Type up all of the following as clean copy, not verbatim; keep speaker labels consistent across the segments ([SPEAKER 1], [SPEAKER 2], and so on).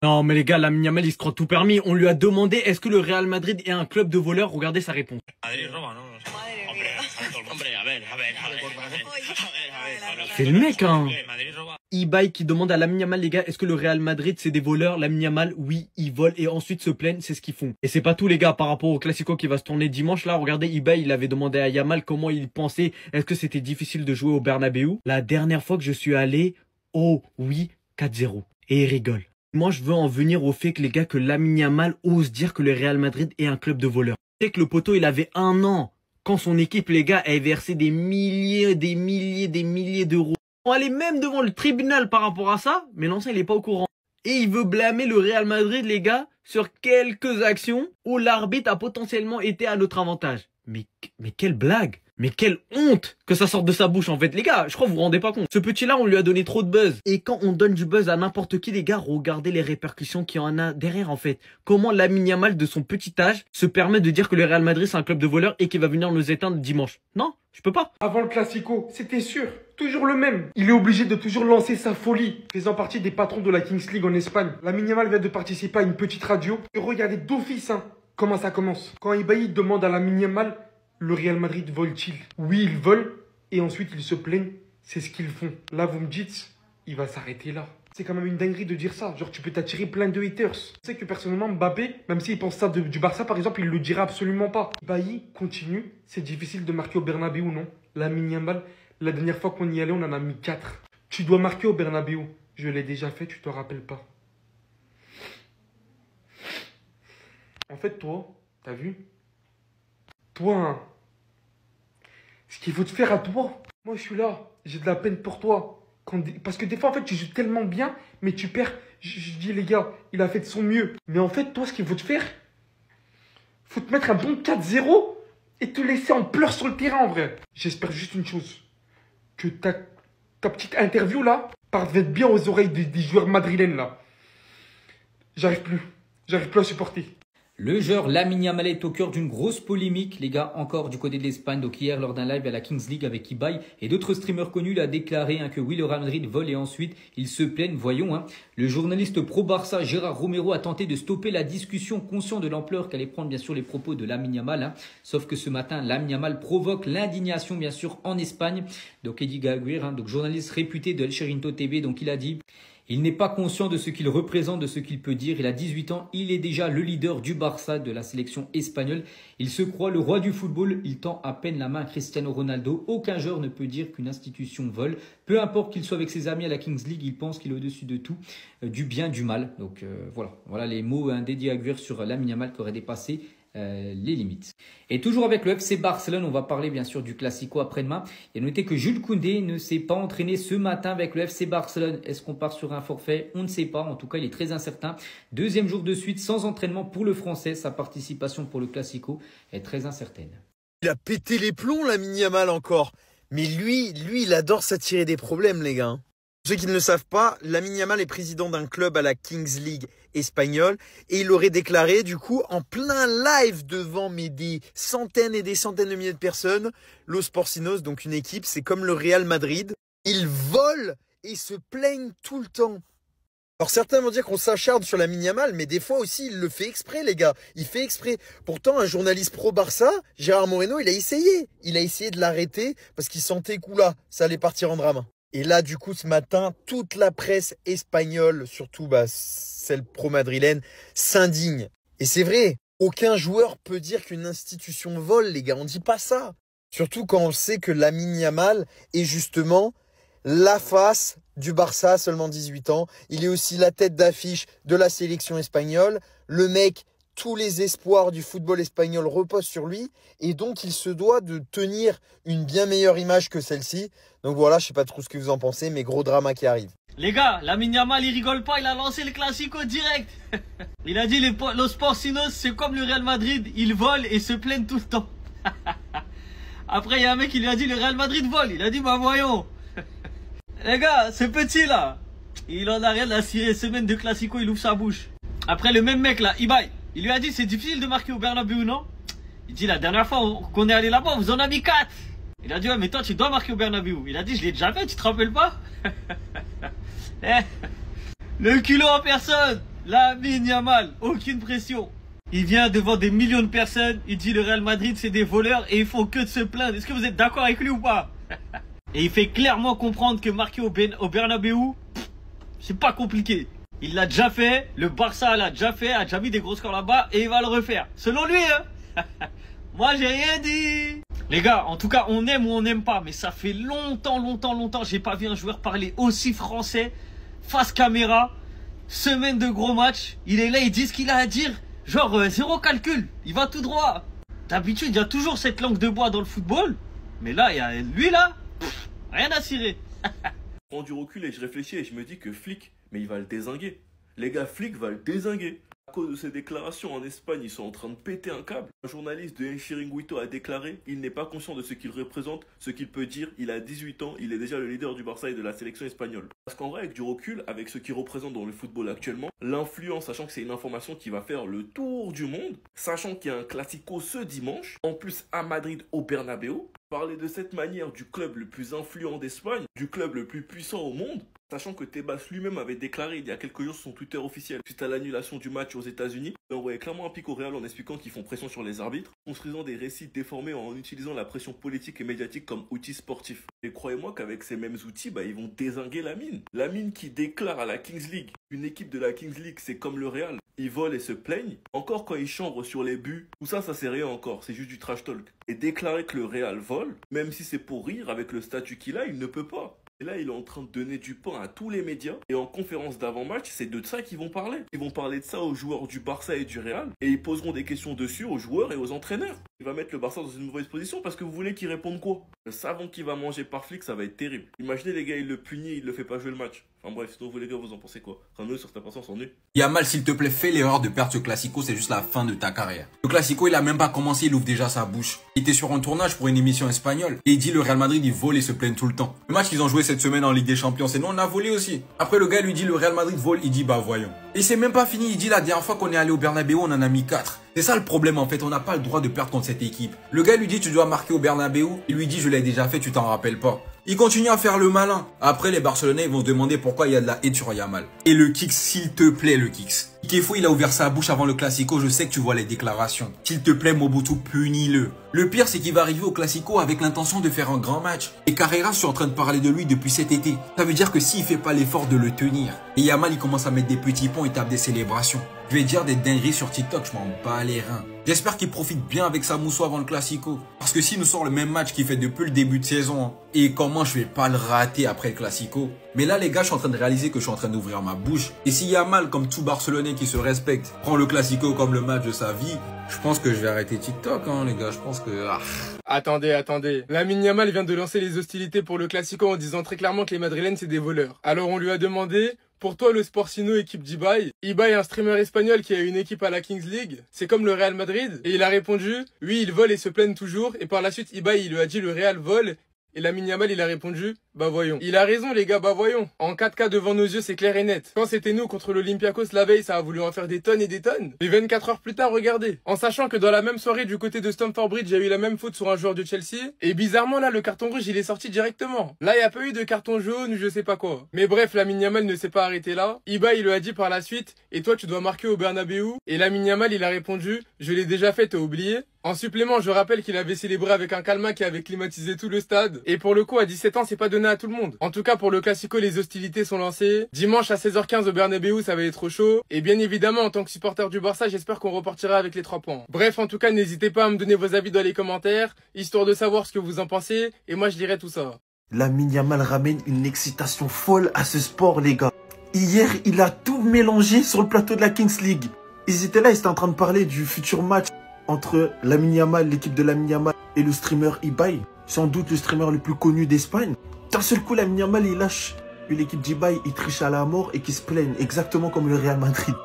[SPEAKER 1] Non, mais les gars, Lamine Yamal, il se croit tout permis. On lui a demandé, est-ce que le Real Madrid est un club de voleurs? Regardez sa réponse. C'est le mec, hein. Ibai qui demande à Lamine Yamal, les gars, est-ce que le Real Madrid c'est des voleurs? Lamine Yamal, oui, ils volent et ensuite se plaignent, c'est ce qu'ils font. Et c'est pas tout, les gars, par rapport au Classico qui va se tourner dimanche. Là, regardez, Ibai, il avait demandé à Yamal comment il pensait, est-ce que c'était difficile de jouer au Bernabéu? La dernière fois que je suis allé, oh oui, 4-0. Et il rigole. Moi, je veux en venir au fait que les gars, que Lamine Yamal ose dire que le Real Madrid est un club de voleurs. Tu sais que le poteau, il avait 1 an quand son équipe, les gars, avait versé des milliers d'euros. On allait même devant le tribunal par rapport à ça, mais l'ancien, il est pas au courant. Et il veut blâmer le Real Madrid, les gars, sur quelques actions où l'arbitre a potentiellement été à notre avantage. Mais quelle blague! Mais quelle honte que ça sorte de sa bouche en fait. Les gars, je crois que vous vous rendez pas compte. Ce petit-là, on lui a donné trop de buzz. Et quand on donne du buzz à n'importe qui, les gars, regardez les répercussions qu'il y en a derrière en fait. Comment Lamine Yamal, de son petit âge, se permet de dire que le Real Madrid c'est un club de voleurs et qu'il va venir nous éteindre dimanche. Non, je peux pas.
[SPEAKER 2] Avant le Classico, c'était sûr. Toujours le même. Il est obligé de toujours lancer sa folie. Faisant partie des patrons de la Kings League en Espagne. Lamine Yamal vient de participer à une petite radio. Et regardez d'office, hein, comment ça commence. Quand Ibai demande à Lamine Yamal, le Real Madrid vole-t-il? Oui, ils volent. Et ensuite, ils se plaignent. C'est ce qu'ils font. Là, vous me dites, il va s'arrêter là. C'est quand même une dinguerie de dire ça. Genre, tu peux t'attirer plein de haters. Tu sais que personnellement, Mbappé, même s'il pense ça du Barça, par exemple, il le dira absolument pas. Ibai continue. C'est difficile de marquer au Bernabéu, non? Lamine Yamal, la dernière fois qu'on y allait, on en a mis 4. Tu dois marquer au Bernabéu. Je l'ai déjà fait, tu te rappelles pas. En fait, toi, t'as vu? Toi, hein, ce qu'il faut te faire à toi. Moi, je suis là. J'ai de la peine pour toi. Parce que des fois, en fait, tu joues tellement bien, mais tu perds. Je dis, les gars, il a fait de son mieux. Mais en fait, toi, ce qu'il faut te faire, faut te mettre un bon 4-0 et te laisser en pleurs sur le terrain, en vrai. J'espère juste une chose. Que ta petite interview, là, parvienne bien aux oreilles des joueurs madrilènes, là. J'arrive plus. J'arrive plus à supporter.
[SPEAKER 3] Le joueur Lamine Yamal est au cœur d'une grosse polémique, les gars, encore du côté de l'Espagne. Donc hier, lors d'un live à la Kings League avec Ibai et d'autres streamers connus, il a déclaré que oui, le Real Madrid vole et ensuite ils se plaignent. Voyons, le journaliste pro-Barça Gérard Romero a tenté de stopper la discussion, conscient de l'ampleur qu'allaient prendre bien sûr les propos de Lamine Yamal. Sauf que ce matin, Lamine Yamal provoque l'indignation bien sûr en Espagne. Donc Eddie Gaguir, donc journaliste réputé de El Chiringuito TV, donc il a dit... Il n'est pas conscient de ce qu'il représente, de ce qu'il peut dire. Il a 18 ans, il est déjà le leader du Barça, de la sélection espagnole. Il se croit le roi du football, il tend à peine la main à Cristiano Ronaldo. Aucun joueur ne peut dire qu'une institution vole. Peu importe qu'il soit avec ses amis à la Kings League, il pense qu'il est au-dessus de tout, du bien, du mal. Donc voilà les mots d'Eddie Gaguir sur Lamine Yamal qui aurait dépassé les limites. Et toujours avec le FC Barcelone, on va parler bien sûr du Classico après-demain. Il y a noté que Jules Koundé ne s'est pas entraîné ce matin avec le FC Barcelone. Est-ce qu'on part sur un forfait? On ne sait pas. En tout cas, il est très incertain. Deuxième jour de suite sans entraînement pour le Français. Sa participation pour le Classico est très incertaine.
[SPEAKER 4] Il a pété les plombs, Lamine Yamal, encore. Mais lui, il adore s'attirer des problèmes, les gars. Pour ceux qui ne le savent pas, Lamine Yamal est président d'un club à la Kings League espagnole et il aurait déclaré du coup en plein live devant des centaines et des centaines de milliers de personnes, Los Porcinos, donc une équipe, c'est comme le Real Madrid, ils volent et se plaignent tout le temps. Alors certains vont dire qu'on s'acharne sur Lamine Yamal, mais des fois aussi il le fait exprès, les gars, il fait exprès. Pourtant un journaliste pro-Barça, Gérard Moreno, il a essayé de l'arrêter parce qu'il sentait que là, ça allait partir en drame. Et là, du coup, ce matin, toute la presse espagnole, surtout celle pro-madrilène, s'indigne. Et c'est vrai, aucun joueur peut dire qu'une institution vole, les gars. On dit pas ça. Surtout quand on sait que Lamine Yamal est justement la face du Barça, seulement 18 ans. Il est aussi la tête d'affiche de la sélection espagnole. Le mec, tous les espoirs du football espagnol reposent sur lui. Et donc, il se doit de tenir une bien meilleure image que celle-ci. Donc voilà, je sais pas trop ce que vous en pensez, mais gros drama qui arrive.
[SPEAKER 1] Les gars, Lamine Yamal, il rigole pas, il a lancé le Classico direct. Il a dit Los Porcinos, c'est comme le Real Madrid, ils volent et se plaignent tout le temps. Après, il y a un mec qui lui a dit le Real Madrid vole. Il a dit, bah voyons. Les gars, ce petit là, il en a rien à cirer. Semaine de Classico, il ouvre sa bouche. Après, le même mec là, Ibai, il lui a dit, c'est difficile de marquer au Bernabéu, non? Il dit, la dernière fois qu'on est allé là-bas, vous en avez mis 4. Il a dit, ouais, mais toi, tu dois marquer au Bernabéu. Il a dit, je l'ai déjà fait, tu te rappelles pas? Le culot en personne. Lamine Yamal, aucune pression. Il vient devant des millions de personnes, il dit le Real Madrid c'est des voleurs et ils font que de se plaindre. Est-ce que vous êtes d'accord avec lui ou pas? Et il fait clairement comprendre que marquer au Bernabeu, c'est pas compliqué. Il l'a déjà fait, le Barça l'a déjà fait, a déjà mis des gros scores là-bas et il va le refaire. Selon lui, hein. Moi j'ai rien dit. Les gars, en tout cas on aime ou on n'aime pas, mais ça fait longtemps, j'ai pas vu un joueur parler aussi français, face caméra, semaine de gros match. Il est là, il dit ce qu'il a à dire. Genre, zéro calcul, il va tout droit. D'habitude, il y a toujours cette langue de bois dans le football. Mais là, il y a lui là, rien à cirer.
[SPEAKER 5] Je prends du recul et je réfléchis et je me dis que Flick, mais il va le dézinguer. Les gars, Flick va le dézinguer. À cause de ses déclarations en Espagne, ils sont en train de péter un câble. Un journaliste de El Chiringuito a déclaré « Il n'est pas conscient de ce qu'il représente, ce qu'il peut dire. Il a 18 ans, il est déjà le leader du Barça et de la sélection espagnole. » Parce qu'en vrai, avec du recul, avec ce qu'il représente dans le football actuellement, l'influence, sachant que c'est une information qui va faire le tour du monde, sachant qu'il y a un Classico ce dimanche, en plus à Madrid au Bernabeu, parler de cette manière du club le plus influent d'Espagne, du club le plus puissant au monde, sachant que Tebas lui-même avait déclaré il y a quelques jours sur son Twitter officiel, suite à l'annulation du match aux États-Unis, il envoyait clairement un pic au Real en expliquant qu'ils font pression sur les arbitres, construisant des récits déformés en utilisant la pression politique et médiatique comme outil sportif. Et croyez-moi qu'avec ces mêmes outils, ils vont dézinguer Lamine. Lamine qui déclare à la Kings League, une équipe de la Kings League c'est comme le Real, ils volent et se plaignent. Encore quand ils chambrent sur les buts, tout ça c'est rien encore, c'est juste du trash talk. Et déclarer que le Real vole, même si c'est pour rire avec le statut qu'il a, il ne peut pas. Et là, il est en train de donner du pain à tous les médias. Et en conférence d'avant-match, c'est de ça qu'ils vont parler. Ils vont parler de ça aux joueurs du Barça et du Real. Et ils poseront des questions dessus aux joueurs et aux entraîneurs. Il va mettre le Barça dans une mauvaise position parce que vous voulez qu'il réponde quoi? Le savon qu'il va manger par Flick, ça va être terrible. Imaginez les gars, il le punit, il le fait pas jouer le match. Enfin bref, sinon vous les gars, vous en pensez quoi? Ramenez sur ta patience en nu.
[SPEAKER 6] Yamal, s'il te plaît, fais l'erreur de perdre ce Classico, c'est juste la fin de ta carrière. Le Classico, il a même pas commencé, il ouvre déjà sa bouche. Il était sur un tournage pour une émission espagnole et il dit le Real Madrid, il vole et se plaigne tout le temps. Le match qu'ils ont joué cette semaine en Ligue des Champions, c'est nous, on a volé aussi. Après, le gars lui dit le Real Madrid vole, il dit bah voyons. Et c'est même pas fini, il dit la dernière fois qu'on est allé au Bernabeu, on en a mis 4. C'est ça le problème en fait, on n'a pas le droit de perdre contre cette équipe. Le gars lui dit tu dois marquer au Bernabeu, il lui dit je l'ai déjà fait, tu t'en rappelles pas. Il continue à faire le malin. Après les Barcelonais ils vont se demander pourquoi il y a de la haine sur Yamal. Et le Kicks, s'il te plaît le Kicks. Kefou il a ouvert sa bouche avant le Classico, je sais que tu vois les déclarations. S'il te plaît Mobutu, punis-le. Le pire c'est qu'il va arriver au Classico avec l'intention de faire un grand match. Et Carreras, je suis en train de parler de lui depuis cet été. Ça veut dire que s'il fait pas l'effort de le tenir. Et Yamal il commence à mettre des petits ponts et tape des célébrations. Je vais dire des dingueries sur TikTok, je m'en bats les reins. J'espère qu'il profite bien avec sa mousseau avant le Classico. Parce que s'il nous sort le même match qu'il fait depuis le début de saison, et comment je vais pas le rater après le Classico. Mais là les gars, je suis en train de réaliser que je suis en train d'ouvrir ma bouche. Et si Yamal, comme tout Barcelonais qui se respecte, prend le Classico comme le match de sa vie, je pense que je vais arrêter TikTok les gars, je pense que...
[SPEAKER 2] Attendez. Lamine Yamal vient de lancer les hostilités pour le Classico en disant très clairement que les Madrilènes c'est des voleurs. Alors on lui a demandé... Pour toi, le Sportino équipe d'Ibai, Ibai est un streamer espagnol qui a une équipe à la Kings League. C'est comme le Real Madrid. Et il a répondu, oui, ils volent et se plaignent toujours. Et par la suite, Ibai, il lui a dit, le Real vole. Et Lamine Yamal, il a répondu, bah voyons. Il a raison les gars, bah voyons. En 4K devant nos yeux, c'est clair et net. Quand c'était nous contre l'Olympiakos la veille, ça a voulu en faire des tonnes et des tonnes. Et 24 heures plus tard, regardez. En sachant que dans la même soirée, du côté de Stamford Bridge, il y a eu la même faute sur un joueur de Chelsea. Et bizarrement, là, le carton rouge, il est sorti directement. Là, il n'y a pas eu de carton jaune ou je sais pas quoi. Mais bref, Lamine Yamal ne s'est pas arrêté là. Ibai, il lui a dit par la suite, et toi, tu dois marquer au Bernabeu. Et Lamine Yamal, il a répondu, je l'ai déjà fait, t'as oublié. En supplément, je rappelle qu'il avait célébré avec un calma qui avait climatisé tout le stade. Et pour le coup, à 17 ans, c'est pas donné à tout le monde. En tout cas, pour le Classico, les hostilités sont lancées. Dimanche à 16h15 au Bernabeu, ça va être trop chaud. Et bien évidemment, en tant que supporter du Barça, j'espère qu'on repartira avec les 3 points. Bref, en tout cas, n'hésitez pas à me donner vos avis dans les commentaires, histoire de savoir ce que vous en pensez. Et moi, je lirai tout ça.
[SPEAKER 7] Lamine Yamal ramène une excitation folle à ce sport, les gars. Hier, il a tout mélangé sur le plateau de la Kings League. Ils étaient là, ils étaient en train de parler du futur match entre Lamine Yamal, l'équipe de Lamine Yamal et le streamer Ibai, sans doute le streamer le plus connu d'Espagne. D'un seul coup, Lamine Yamal, il lâche l'équipe d'Ibai, il triche à la mort et qui se plaignent, exactement comme le Real Madrid.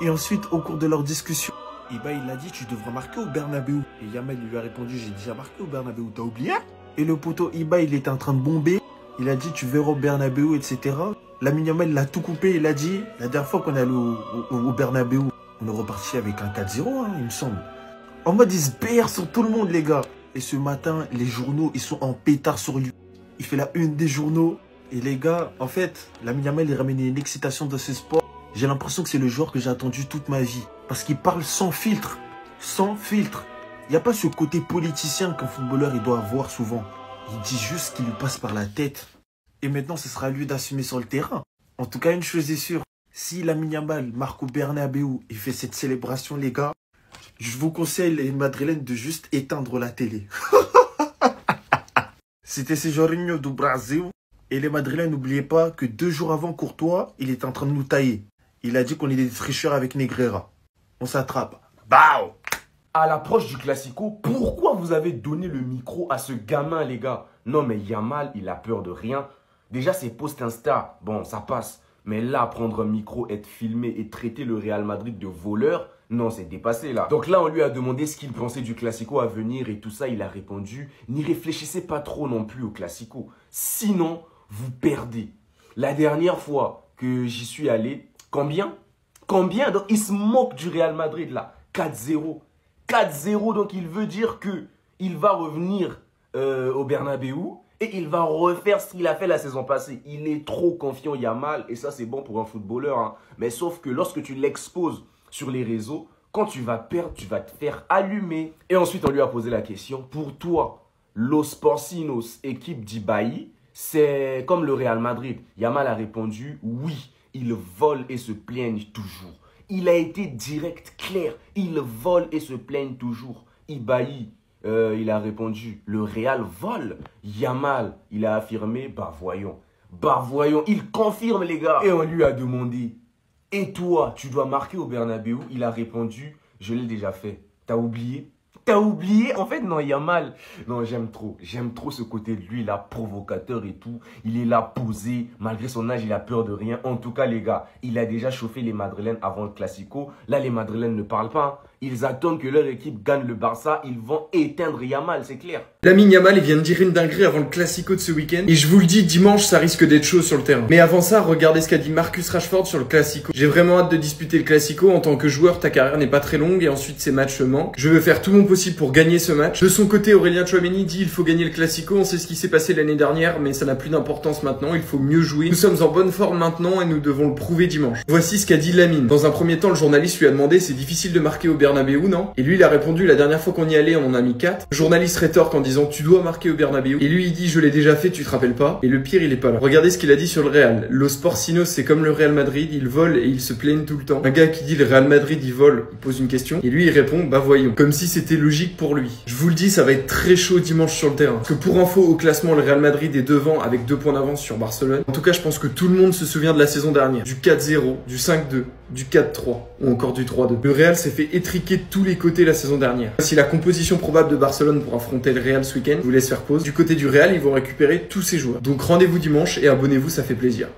[SPEAKER 7] Et ensuite, au cours de leur discussion, Ibai, il a dit, tu devras marquer au Bernabeu. Et Yamal, il lui a répondu, j'ai déjà marqué au Bernabeu, t'as oublié? Et le poteau Ibai, il était en train de bomber. Il a dit, tu verras au Bernabeu, etc. Lamine Yamal, il a tout coupé, il a dit, la dernière fois qu'on est allé au Bernabeu, on est reparti avec un 4-0, il me semble. En mode, il se BR sur tout le monde, les gars. Et ce matin, les journaux, ils sont en pétard sur lui. Il fait la une des journaux. Et les gars, en fait, Lamine Yamal, il ramène une excitation de ce sport. J'ai l'impression que c'est le joueur que j'ai attendu toute ma vie. Parce qu'il parle sans filtre. Sans filtre. Il n'y a pas ce côté politicien qu'un footballeur il doit avoir souvent. Il dit juste ce qui lui passe par la tête. Et maintenant, ce sera à lui d'assumer sur le terrain. En tout cas, une chose est sûre. Si Lamine Yamal marque au Bernabéu et fait cette célébration, les gars, je vous conseille, les Madrilènes, de juste éteindre la télé. C'était Jorginho do Brasil. Et les Madrilènes, n'oubliez pas que 2 jours avant Courtois, il était en train de nous tailler. Il a dit qu'on est des tricheurs avec Negreira. On s'attrape. Bao!
[SPEAKER 8] À l'approche du Classico, pourquoi vous avez donné le micro à ce gamin, les gars? Non, mais Yamal, il a peur de rien. Déjà, ses posts Insta, bon, ça passe. Mais là, prendre un micro, être filmé et traiter le Real Madrid de voleur, non, c'est dépassé, là. Donc là, on lui a demandé ce qu'il pensait du Classico à venir et tout ça. Il a répondu, n'y réfléchissez pas trop non plus au Classico. Sinon, vous perdez. La dernière fois que j'y suis allé, combien? Donc, il se moque du Real Madrid, là. 4-0. 4-0, donc il veut dire que il va revenir au Bernabéu et il va refaire ce qu'il a fait la saison passée. Il est trop confiant, Yamal, et ça c'est bon pour un footballeur. Hein. Mais sauf que lorsque tu l'exposes sur les réseaux, quand tu vas perdre, tu vas te faire allumer. Et ensuite, on lui a posé la question, pour toi, Los Porcinos, équipe d'Ibai, c'est comme le Real Madrid. Yamal a répondu, oui, ils volent et se plaignent toujours. Il a été direct, clair. Ils volent et se plaignent toujours. Ibai, il a répondu, le Real vole. Yamal, il a affirmé, bah voyons. Il confirme, les gars. Et on lui a demandé, et toi, tu dois marquer au Bernabéu? Il a répondu, je l'ai déjà fait. T'as oublié? T'as oublié? En fait, non, Yamal. Non, j'aime trop. J'aime trop ce côté de lui, là, provocateur et tout. Il est là, posé. Malgré son âge, il a peur de rien. En tout cas, les gars, il a déjà chauffé les Madrilènes avant le Classico. Là, les Madrilènes ne parlent pas. Hein. Ils attendent que leur équipe gagne le Barça. Ils vont éteindre Yamal, c'est clair.
[SPEAKER 1] Lamine Yamal, il vient de dire une dinguerie avant le Classico de ce week-end. Et je vous le dis, dimanche, ça risque d'être chaud sur le terrain. Mais avant ça, regardez ce qu'a dit Marcus Rashford sur le Classico. J'ai vraiment hâte de disputer le Classico. En tant que joueur, ta carrière n'est pas très longue et ensuite ces matchs manquent. Je veux faire tout mon possible pour gagner ce match. De son côté, Aurélien Tchouaméni dit il faut gagner le Classico. On sait ce qui s'est passé l'année dernière, mais ça n'a plus d'importance maintenant. Il faut mieux jouer. Nous sommes en bonne forme maintenant et nous devons le prouver dimanche. Voici ce qu'a dit Lamine. Dans un premier temps, le journaliste lui a demandé c'est difficile de marquer au Bernabéu, non? Et lui, il a répondu la dernière fois qu'on y allait, on en a mis 4. Le journaliste rétorque en disant tu dois marquer au Bernabéu. Et lui, il dit je l'ai déjà fait, tu te rappelles pas? Et le pire, il est pas là. Regardez ce qu'il a dit sur le Real. Los Porcinos, c'est comme le Real Madrid, ils volent et ils se plaignent tout le temps. Un gars qui dit le Real Madrid, il vole, il pose une question. Et lui, il répond bah voyons. Comme si c'était logique pour lui. Je vous le dis, ça va être très chaud dimanche sur le terrain. Parce que pour info, au classement, le Real Madrid est devant avec 2 points d'avance sur Barcelone. En tout cas, je pense que tout le monde se souvient de la saison dernière. Du 4-0, du 5-2, du 4-3 ou encore du 3-2. Le Real s'est fait étriquer de tous les côtés la saison dernière. Voici la composition probable de Barcelone pour affronter le Real ce week-end. Je vous laisse faire pause. Du côté du Real, ils vont récupérer tous ces joueurs. Donc rendez-vous dimanche et abonnez-vous, ça fait plaisir.